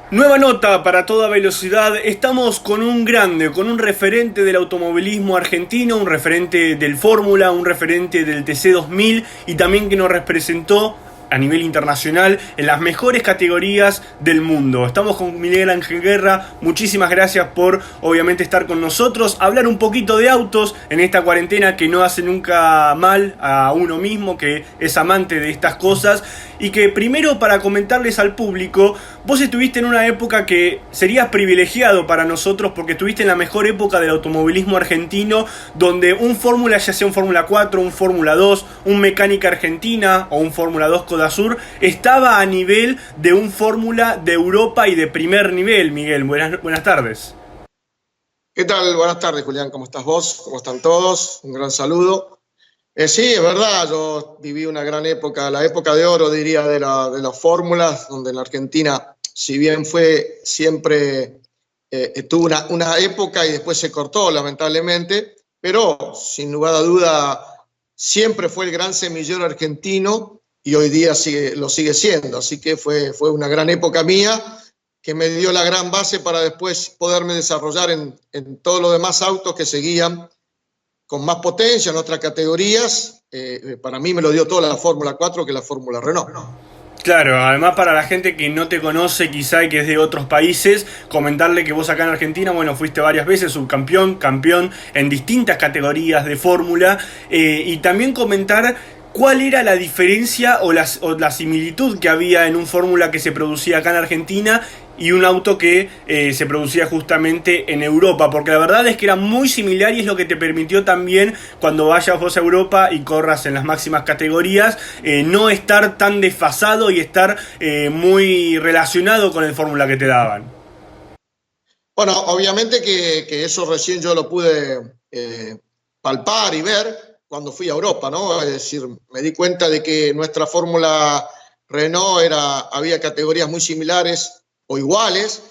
Nueva nota para toda velocidad. Estamos con un grande, con un referente del automovilismo argentino, un referente del Fórmula, un referente del TC2000 y también que nos representó a nivel internacional en las mejores categorías del mundo. Estamos con Miguel Ángel Guerra. Muchísimas gracias por obviamente estar con nosotros, hablar un poquito de autos en esta cuarentena que no hace nunca mal a uno mismo, que es amante de estas cosas. Y que primero, para comentarles al público, vos estuviste en una época que serías privilegiado para nosotros porque estuviste en la mejor época del automovilismo argentino, donde un Fórmula, ya sea un Fórmula 4, un Fórmula 2, un Mecánica Argentina o un Fórmula 2 Codasur, estaba a nivel de un Fórmula de Europa y de primer nivel. Miguel, buenas tardes. ¿Qué tal? Buenas tardes, Julián. ¿Cómo estás vos? ¿Cómo están todos? Un gran saludo. Sí, es verdad, yo viví una gran época, la época de oro, diría, de las fórmulas, donde en la Argentina, si bien fue siempre, tuvo una época y después se cortó, lamentablemente, pero sin lugar a duda siempre fue el gran semillero argentino y hoy día lo sigue siendo. Así que fue una gran época mía que me dio la gran base para después poderme desarrollar en todos los demás autos que seguían con más potencia en otras categorías. Para mí me lo dio toda la Fórmula 4 que la Fórmula Renault. Claro, además para la gente que no te conoce quizá y que es de otros países, comentarle que vos acá en Argentina, bueno, fuiste varias veces subcampeón, campeón en distintas categorías de Fórmula, y también comentar cuál era la diferencia o la similitud que había en un Fórmula que se producía acá en Argentina y un auto que se producía justamente en Europa, porque la verdad es que era muy similar y es lo que te permitió también cuando vayas vos a Europa y corras en las máximas categorías, no estar tan desfasado y estar muy relacionado con el Fórmula que te daban. Bueno, obviamente que eso recién yo lo pude palpar y ver cuando fui a Europa, ¿no? Es decir, me di cuenta de que nuestra Fórmula Renault había categorías muy similares o iguales.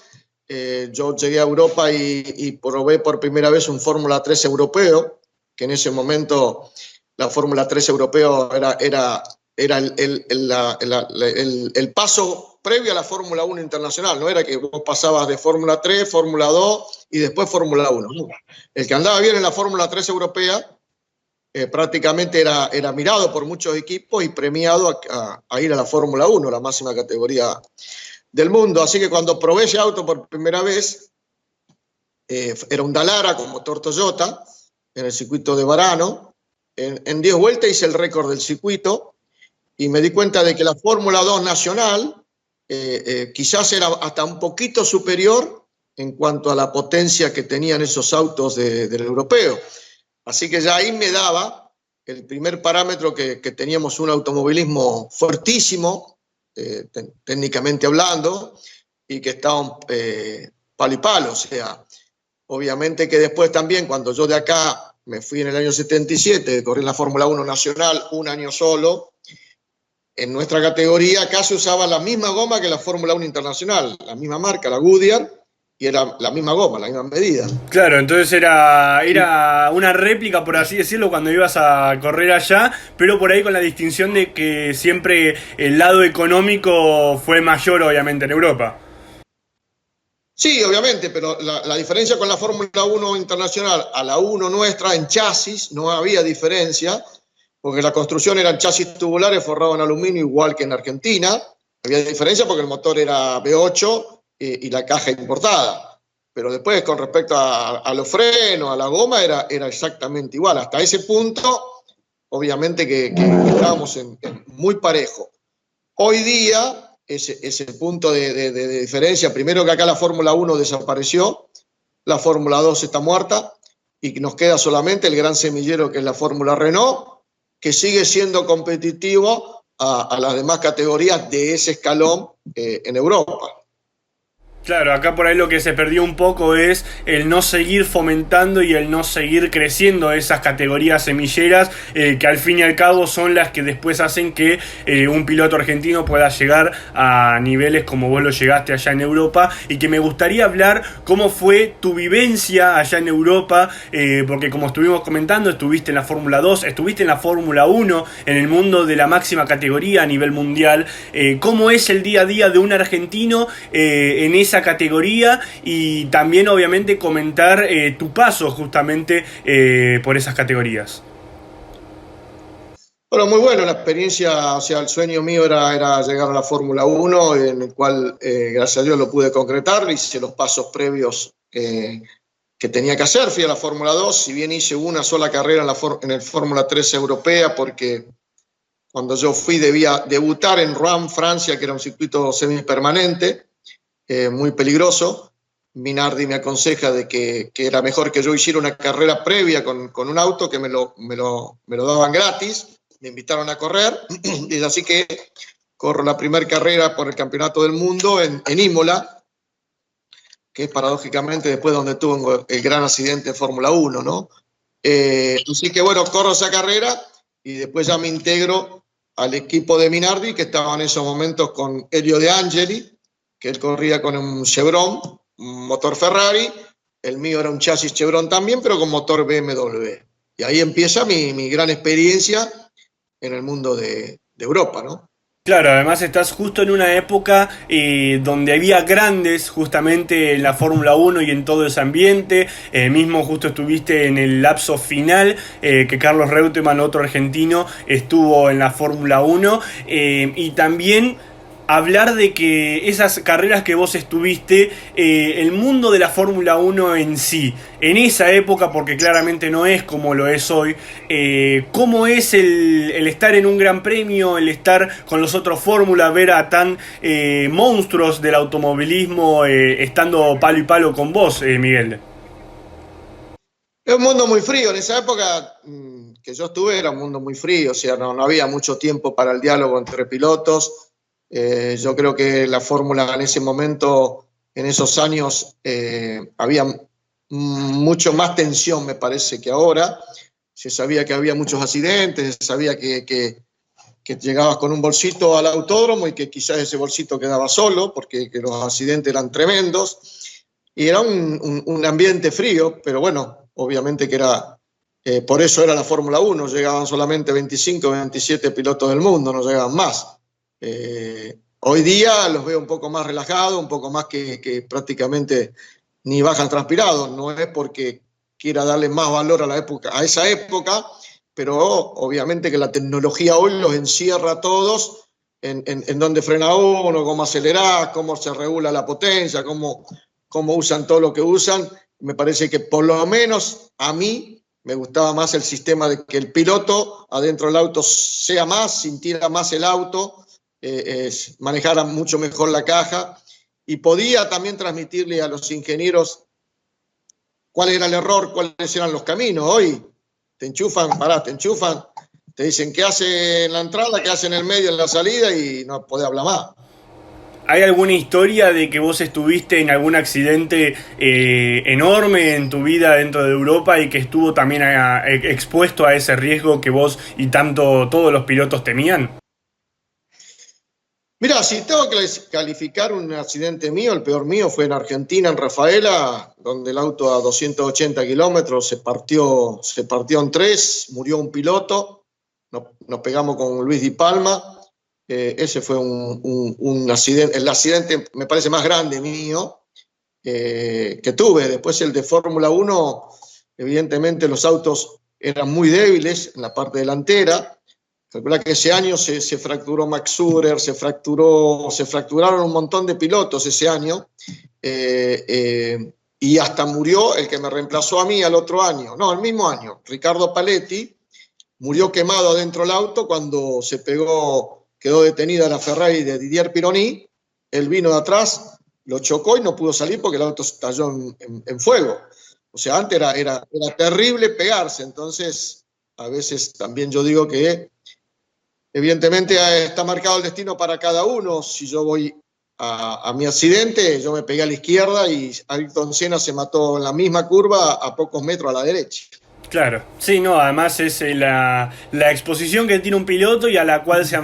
Yo llegué a Europa y probé por primera vez un Fórmula 3 europeo, que en ese momento la Fórmula 3 europeo era el paso previo a la Fórmula 1 internacional. No era que vos pasabas de Fórmula 3, Fórmula 2 y después Fórmula 1. El que andaba bien en la Fórmula 3 europea prácticamente era mirado por muchos equipos y premiado a ir a la Fórmula 1, la máxima categoría del mundo. Así que cuando probé ese auto por primera vez, era un Dallara con motor Toyota en el circuito de Varano. En 10 vueltas hice el récord del circuito y me di cuenta de que la Fórmula 2 nacional quizás era hasta un poquito superior en cuanto a la potencia que tenían esos autos del europeo. Así que ya ahí me daba el primer parámetro que teníamos un automovilismo fuertísimo, técnicamente hablando, y que estaban palo y palo. O sea, obviamente que después también, cuando yo de acá me fui en el año 77, corrí en la Fórmula 1 nacional un año solo, en nuestra categoría acá se usaba la misma goma que la Fórmula 1 internacional, la misma marca, la Goodyear, y era la misma goma, la misma medida. Claro, entonces era una réplica, por así decirlo, cuando ibas a correr allá, pero por ahí con la distinción de que siempre el lado económico fue mayor, obviamente, en Europa. Sí, obviamente, pero la diferencia con la Fórmula 1 internacional a la 1 nuestra en chasis no había diferencia, porque la construcción eran chasis tubulares forrados en aluminio, igual que en Argentina. Había diferencia porque el motor era V8 y la caja importada. Pero después, con respecto a los frenos, a la goma, era exactamente igual. Hasta ese punto, obviamente que estábamos muy parejo. Hoy día, ese punto de diferencia, primero que acá la Fórmula 1 desapareció, la Fórmula 2 está muerta y nos queda solamente el gran semillero que es la Fórmula Renault, que sigue siendo competitivo a las demás categorías de ese escalón en Europa. Claro, acá por ahí lo que se perdió un poco es el no seguir fomentando y el no seguir creciendo esas categorías semilleras que al fin y al cabo son las que después hacen que un piloto argentino pueda llegar a niveles como vos lo llegaste allá en Europa, y que me gustaría hablar cómo fue tu vivencia allá en Europa, porque como estuvimos comentando, estuviste en la Fórmula 2, estuviste en la Fórmula 1, en el mundo de la máxima categoría a nivel mundial. ¿Cómo es el día a día de un argentino en esa categoría? Y también obviamente comentar tu paso justamente por esas categorías. Bueno, muy bueno la experiencia, o sea, el sueño mío era llegar a la Fórmula 1, en el cual, gracias a Dios, lo pude concretar, hice los pasos previos que tenía que hacer, fui a la Fórmula 2, si bien hice una sola carrera en el Fórmula 3 europea, porque cuando yo fui debía debutar en Rouen, Francia, que era un circuito semipermanente, muy peligroso. Minardi me aconseja de que era mejor que yo hiciera una carrera previa con un auto que me lo daban gratis, me invitaron a correr, y así que corro la primera carrera por el Campeonato del Mundo en Imola, que es paradójicamente después donde tuvo el gran accidente de Fórmula 1, ¿no? Así que bueno, corro esa carrera y después ya me integro al equipo de Minardi, que estaba en esos momentos con Elio De Angeli, que él corría con un Chevron, un motor Ferrari, el mío era un chasis Chevron también, pero con motor BMW. Y ahí empieza mi gran experiencia en el mundo de Europa, ¿no? Claro, además estás justo en una época donde había grandes justamente en la Fórmula 1 y en todo ese ambiente. Mismo justo estuviste en el lapso final que Carlos Reutemann, otro argentino, estuvo en la Fórmula 1. Y también hablar de que esas carreras que vos estuviste, el mundo de la Fórmula 1 en sí, en esa época, porque claramente no es como lo es hoy, cómo es el estar en un gran premio, el estar con los otros Fórmula, ver a tan monstruos del automovilismo estando palo y palo con vos, Miguel. Es un mundo muy frío. En esa época que yo estuve era un mundo muy frío, o sea, no había mucho tiempo para el diálogo entre pilotos. Yo creo que la fórmula en ese momento, en esos años, había mucho más tensión, me parece, que ahora. Se sabía que había muchos accidentes, se sabía que llegabas con un bolsito al autódromo y que quizás ese bolsito quedaba solo, porque que los accidentes eran tremendos. Y era un ambiente frío, pero bueno, obviamente que era, por eso era la Fórmula 1, llegaban solamente 25, 27 pilotos del mundo, no llegaban más. Hoy día los veo un poco más relajados, un poco más que prácticamente ni bajan transpirados. No es porque quiera darle más valor a esa época, pero obviamente que la tecnología hoy los encierra a todos en dónde frena uno, cómo acelerar, cómo se regula la potencia, cómo usan todo lo que usan. Me parece que por lo menos a mí me gustaba más el sistema de que el piloto adentro del auto sea más, sintiera más el auto, manejara mucho mejor la caja y podía también transmitirle a los ingenieros cuál era el error, cuáles eran los caminos. Hoy te enchufan, te dicen qué hace en la entrada, qué hace en el medio, en la salida, y no podés hablar más. ¿Hay alguna historia de que vos estuviste en algún accidente enorme en tu vida dentro de Europa y que estuvo también expuesto a ese riesgo que vos y tanto todos los pilotos temían? Mira, si tengo que calificar un accidente mío, el peor mío fue en Argentina, en Rafaela, donde el auto a 280 kilómetros se partió en tres, murió un piloto, nos pegamos con Luis Di Palma. Ese fue un accidente, el accidente me parece más grande mío que tuve. Después el de Fórmula 1, evidentemente los autos eran muy débiles en la parte delantera. Calcula que ese año se fracturó Max Zurer, se fracturaron un montón de pilotos ese año, y hasta murió el que me reemplazó a mí al otro año, no, el mismo año, Ricardo Paletti, murió quemado adentro del auto cuando se pegó, quedó detenida la Ferrari de Didier Pironi. Él vino de atrás, lo chocó y no pudo salir porque el auto estalló en fuego. O sea, antes era terrible pegarse. Entonces, a veces también yo digo que evidentemente está marcado el destino para cada uno. Si yo voy a mi accidente, yo me pegué a la izquierda y Ayrton Senna se mató en la misma curva a pocos metros a la derecha. Claro, sí, no, además es la exposición que tiene un piloto y a la cual se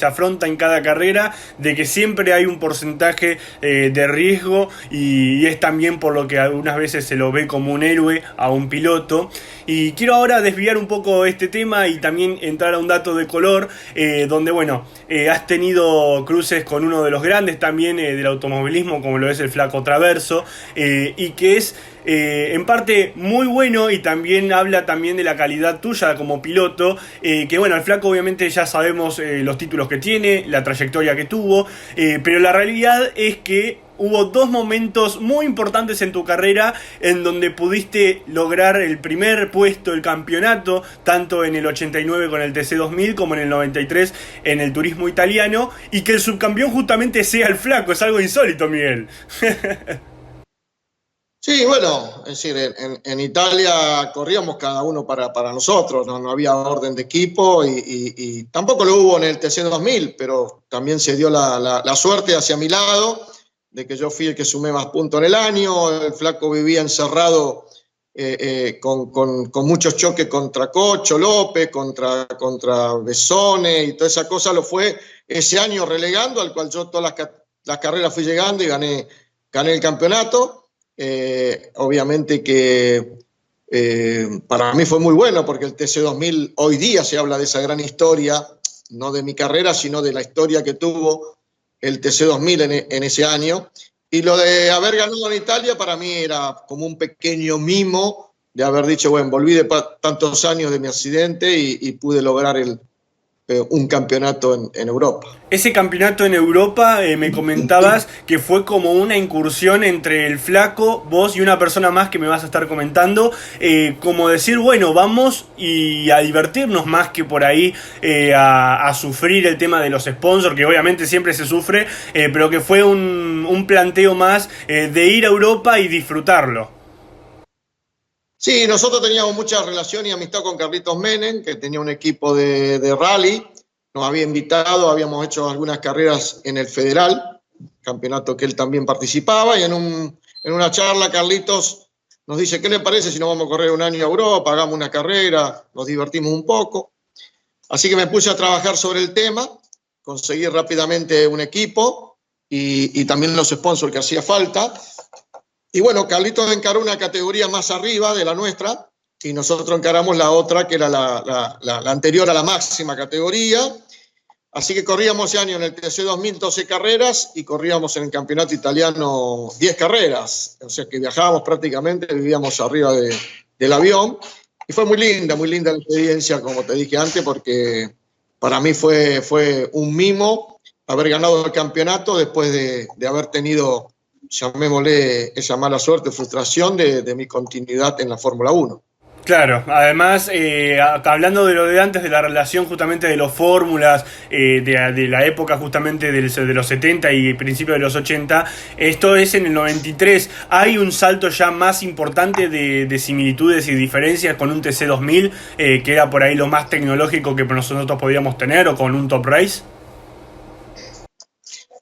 afronta en cada carrera, de que siempre hay un porcentaje de riesgo y es también por lo que algunas veces se lo ve como un héroe a un piloto. Y quiero ahora desviar un poco este tema y también entrar a un dato de color, donde bueno, has tenido cruces con uno de los grandes también del automovilismo, como lo es el Flaco Traverso, y que es en parte muy bueno y también habla también de la calidad tuya como piloto, que bueno, el Flaco obviamente ya sabemos los títulos que tiene, la trayectoria que tuvo, pero la realidad es que hubo dos momentos muy importantes en tu carrera en donde pudiste lograr el primer puesto, el campeonato, tanto en el 89 con el TC2000 como en el 93 en el turismo italiano, y que el subcampeón justamente sea el Flaco. Es algo insólito, Miguel. Sí, bueno, es decir, en Italia corríamos cada uno para nosotros, no había orden de equipo y tampoco lo hubo en el TC2000, pero también se dio la suerte hacia mi lado de que yo fui el que sumé más puntos en el año. El Flaco vivía encerrado con muchos choques contra Cocho López, contra Besone y toda esa cosa lo fue ese año relegando, al cual yo todas las carreras fui llegando y gané el campeonato. Obviamente que para mí fue muy bueno porque el TC2000 hoy día se habla de esa gran historia, no de mi carrera, sino de la historia que tuvo el TC2000 en ese año. Y lo de haber ganado en Italia para mí era como un pequeño mimo de haber dicho, bueno, volví de tantos años de mi accidente y pude lograr un campeonato en Europa. Ese campeonato en Europa, me comentabas que fue como una incursión entre el Flaco, vos y una persona más que me vas a estar comentando, como decir, bueno, vamos y a divertirnos más que por ahí a sufrir el tema de los sponsors, que obviamente siempre se sufre, pero que fue un planteo más de ir a Europa y disfrutarlo. Sí, nosotros teníamos mucha relación y amistad con Carlitos Menem, que tenía un equipo de rally. Nos había invitado, habíamos hecho algunas carreras en el Federal, campeonato que él también participaba, y en una charla Carlitos nos dice, ¿qué le parece si nos vamos a correr un año a Europa, hagamos una carrera, nos divertimos un poco? Así que me puse a trabajar sobre el tema, conseguí rápidamente un equipo y también los sponsors que hacía falta. Y bueno, Carlitos encaró una categoría más arriba de la nuestra y nosotros encaramos la otra, que era la anterior a la máxima categoría. Así que corríamos ese año en el TC2000 12 carreras y corríamos en el campeonato italiano 10 carreras. O sea que viajábamos prácticamente, vivíamos arriba del avión. Y fue muy linda la experiencia, como te dije antes, porque para mí fue un mimo haber ganado el campeonato después de haber tenido, llamémosle, esa mala suerte, frustración de mi continuidad en la Fórmula 1. Claro, además, hablando de lo de antes, de la relación justamente de los fórmulas, de la época justamente de los 70 y principios de los 80, esto es en el 93. ¿Hay un salto ya más importante de similitudes y diferencias con un TC2000, que era por ahí lo más tecnológico que nosotros podíamos tener, o con un Top Race?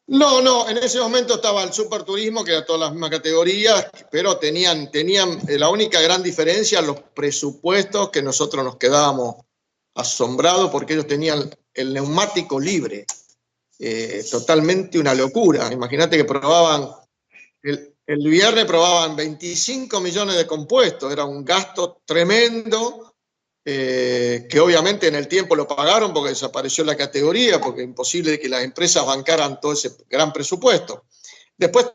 No, en ese momento estaba el Superturismo, que era todas las mismas categorías, pero tenían la única gran diferencia, los presupuestos, que nosotros nos quedábamos asombrados porque ellos tenían el neumático libre, totalmente una locura. Imagínate que probaban, el viernes probaban 25 millones de compuestos, era un gasto tremendo. Que obviamente en el tiempo lo pagaron porque desapareció la categoría, porque es imposible que las empresas bancaran todo ese gran presupuesto. Después,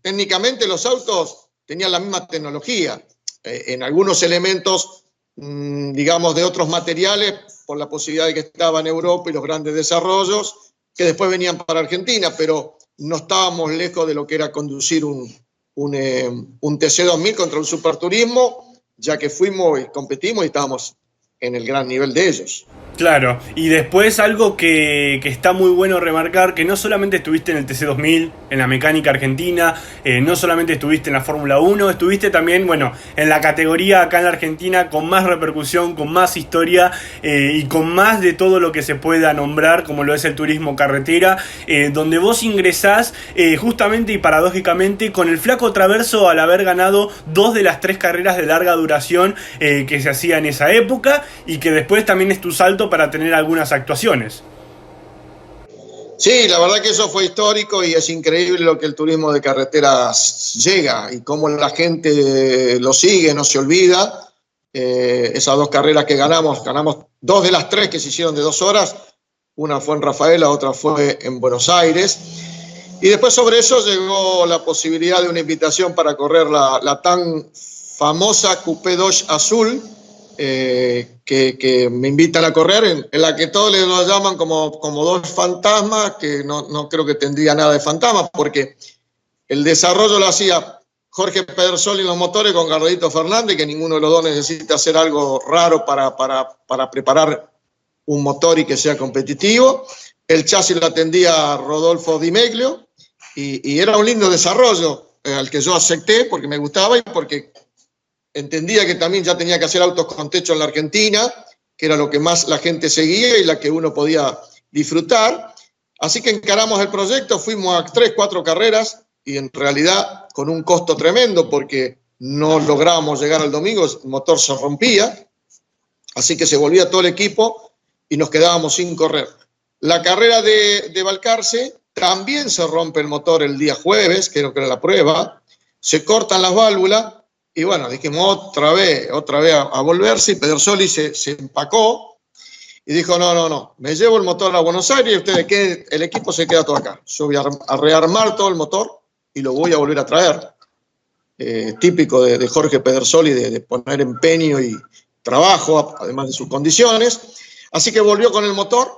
técnicamente los autos tenían la misma tecnología, en algunos elementos, digamos, de otros materiales, por la posibilidad de que estaba en Europa y los grandes desarrollos, que después venían para Argentina, pero no estábamos lejos de lo que era conducir un TC2000 contra un Superturismo, ya que fuimos y competimos y estábamos en el gran nivel de ellos. Claro, y después algo que está muy bueno remarcar, que no solamente estuviste en el TC2000, en la mecánica argentina, no solamente estuviste en la Fórmula 1, estuviste también, bueno, en la categoría acá en la Argentina con más repercusión, con más historia y con más de todo lo que se pueda nombrar, como lo es el turismo carretera, donde vos ingresás justamente y paradójicamente con el flaco Traverso al haber ganado 2 de las 3 carreras de larga duración que se hacía en esa época y que después también es tu salto para tener algunas actuaciones. Sí, la verdad que eso fue histórico y es increíble lo que el turismo de carreteras llega y cómo la gente lo sigue, no se olvida. Esas 2 carreras que ganamos 2 de las 3 que se hicieron de 2 horas. Una fue en Rafaela, otra fue en Buenos Aires. Y después sobre eso llegó la posibilidad de una invitación para correr la tan famosa Coupé Dodge Azul, que me invitan a correr, en la que todos les lo llaman como Dodge Fantasma, que no creo que tendría nada de fantasma, porque el desarrollo lo hacía Jorge Pedersoli en los motores con Gardito Fernández, que ninguno de los dos necesita hacer algo raro para preparar un motor y que sea competitivo. El chasis lo atendía Rodolfo Di Meglio y era un lindo desarrollo al que yo acepté porque me gustaba y porque entendía que también ya tenía que hacer autos con techo en la Argentina, que era lo que más la gente seguía y la que uno podía disfrutar. Así que encaramos el proyecto, fuimos a 3, 4 carreras y en realidad con un costo tremendo porque no lográbamos llegar al domingo, el motor se rompía, así que se volvía todo el equipo y nos quedábamos sin correr. La carrera de Balcarce también se rompe el motor el día jueves, creo que era la prueba, se cortan las válvulas. Y bueno, dijimos otra vez a volverse y Pedersoli se empacó y dijo, no, me llevo el motor a Buenos Aires y ustedes el equipo se queda todo acá. Yo voy a rearmar todo el motor y lo voy a volver a traer. Típico de Jorge Pedersoli de poner empeño y trabajo, además de sus condiciones. Así que volvió con el motor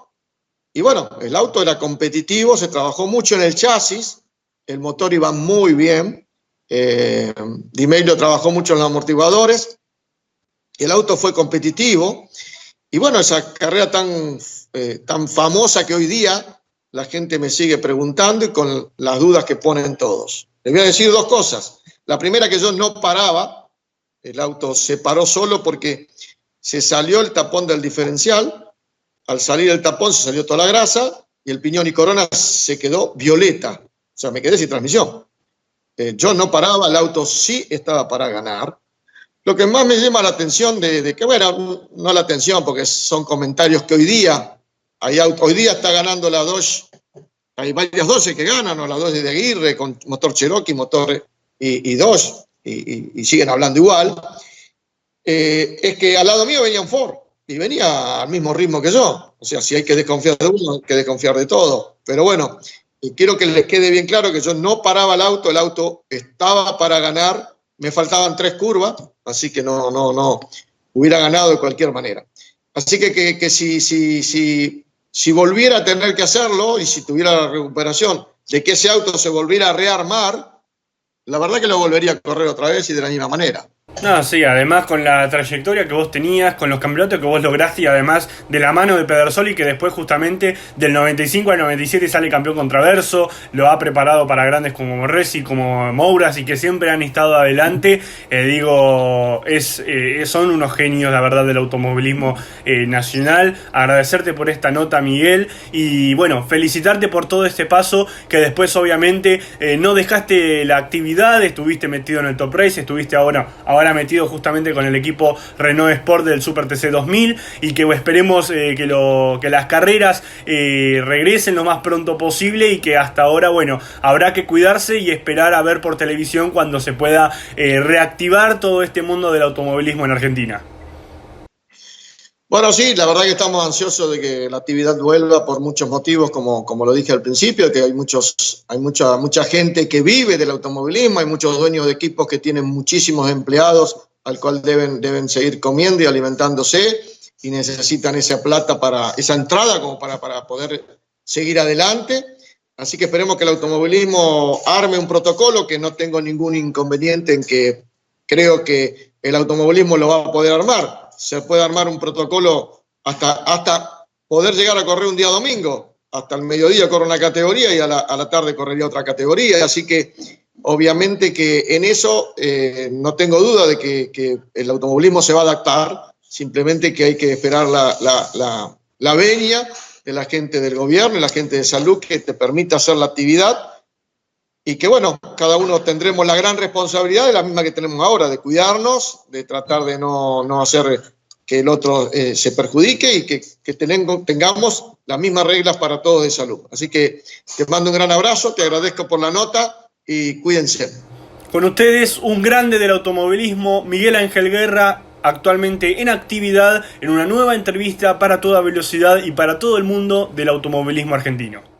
y bueno, el auto era competitivo, se trabajó mucho en el chasis, el motor iba muy bien. Di Meglio trabajó mucho en los amortiguadores, el auto fue competitivo y bueno, esa carrera tan famosa que hoy día la gente me sigue preguntando y con las dudas que ponen todos. Les voy a decir 2 cosas. La primera, que yo no paraba, el auto se paró solo porque se salió el tapón del diferencial, al salir el tapón se salió toda la grasa y el piñón y corona se quedó violeta, o sea, me quedé sin transmisión. Yo no paraba, el auto sí estaba para ganar. Lo que más me llama la atención bueno, no la atención porque son comentarios que hoy día está ganando la Dodge, hay varias Dodge que ganan, ¿no? La Dodge de Aguirre con motor Cherokee, motor y Dodge, y siguen hablando igual. Es que al lado mío venía un Ford y venía al mismo ritmo que yo. O sea, si hay que desconfiar de uno, hay que desconfiar de todo. Pero bueno, quiero que les quede bien claro que yo no paraba el auto estaba para ganar, me faltaban 3 curvas, así que no hubiera ganado de cualquier manera. Así que si volviera a tener que hacerlo y si tuviera la recuperación de que ese auto se volviera a rearmar, la verdad que lo volvería a correr otra vez y de la misma manera. No, sí, además con la trayectoria que vos tenías, con los campeonatos que vos lograste y además de la mano de Pedersoli que después justamente del 95 al 97 sale campeón con Traverso, lo ha preparado para grandes como Morresi, como Mouras y que siempre han estado adelante, son unos genios la verdad del automovilismo nacional. Agradecerte por esta nota, Miguel, y bueno, felicitarte por todo este paso que después obviamente no dejaste la actividad, estuviste metido en el Top Race, estuviste ahora metido justamente con el equipo Renault Sport del Super TC 2000 y que esperemos que las carreras regresen lo más pronto posible y que hasta ahora, bueno, habrá que cuidarse y esperar a ver por televisión cuando se pueda reactivar todo este mundo del automovilismo en Argentina. Bueno, sí, la verdad que estamos ansiosos de que la actividad vuelva por muchos motivos, como lo dije al principio, que hay mucha gente que vive del automovilismo, hay muchos dueños de equipos que tienen muchísimos empleados al cual deben seguir comiendo y alimentándose y necesitan esa plata esa entrada como para poder seguir adelante. Así que esperemos que el automovilismo arme un protocolo, que no tengo ningún inconveniente en que creo que el automovilismo lo va a poder armar. Se puede armar un protocolo hasta poder llegar a correr un día domingo. Hasta el mediodía corre una categoría y a la tarde correría otra categoría. Así que obviamente que en eso no tengo duda de que el automovilismo se va a adaptar. Simplemente que hay que esperar la venia de la gente del gobierno y la gente de salud que te permita hacer la actividad. Y que bueno, cada uno tendremos la gran responsabilidad, de la misma que tenemos ahora, de cuidarnos, de tratar de no hacer que el otro se perjudique y que tengamos las mismas reglas para todos de salud. Así que te mando un gran abrazo, te agradezco por la nota y cuídense. Con ustedes, un grande del automovilismo, Miguel Ángel Guerra, actualmente en actividad en una nueva entrevista para Toda Velocidad y para todo el mundo del automovilismo argentino.